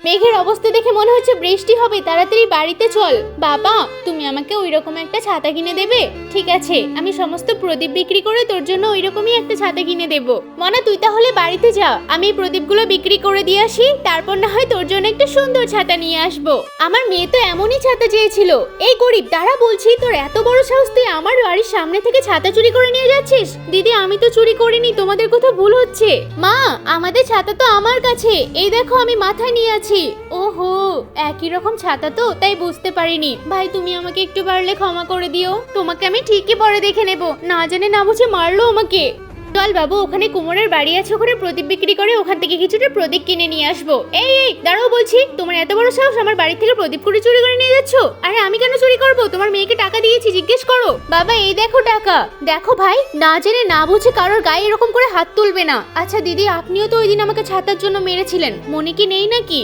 মেঘের অবস্থা দেখে মনে হচ্ছে বৃষ্টি হবে, তাড়াতাড়ি বাড়িতে চল। বাবা, তুমি আমাকে ওইরকম একটা ছাতা কিনে দেবে? ঠিক আছে, আমি সমস্ত প্রদীপ বিক্রি করে তোর জন্য ওইরকমই একটা ছাতা কিনে দেব। মনা, তুই তাহলে বাড়িতে যা, আমি এই প্রদীপগুলো বিক্রি করে দিয়ে আসি, তারপর না হয় তোর জন্য একটা সুন্দর ছাতা নিয়ে আসবো। আমার মেয়ে তো এমনই ছাতা চেয়েছিল। এই গরিব, দাঁড়া বলছি, তোর এত বড় সাহস, তুই আমার বাড়ির সামনে থেকে ছাতা চুরি করে নিয়ে যাচ্ছিস? দিদি, আমি তো চুরি করিনি, তোমাদের কোথাও ভুল হচ্ছে। মা, আমাদের ছাতা তো আমার কাছে, এই দেখো আমি মাথায় নিয়ে আছি। ওহো, একই রকম ছাতা তো, তাই বুঝতে পারিনি। ভাই, তুমি আমাকে একটু পারলে ক্ষমা করে দিও, তোমাকে আমি ঠিকই পরে দেখে নেব। না জানে না বুঝে মারলো আমাকে। চল বাবু, ওখানে কুমোরের বাড়ি আছে, ওখানে প্রদীপ বিক্রি করে ওখান থেকে কিছুটা প্রদীপ কিনে নিয়ে আসবো। এই দাঁড়াও বলছি, তোমার এত বড় সাহস আমার বাড়ি থেকে প্রদীপ করে চুরি করে নিয়ে যাচ্ছ? আরে আমি কেন চুরি করব? তোমার মেয়েকে টাকা দিয়েছি, জিজ্ঞেস করো। বাবা, এই দেখো টাকা। দেখো ভাই, না জেনে না বুঝে কারোর গায়ে এরকম করে হাত তুলবে না। আচ্ছা দিদি, আপনিও তো ওই দিন আমাকে ছাতার জন্য মেরেছিলেন, মনে কি নেই নাকি?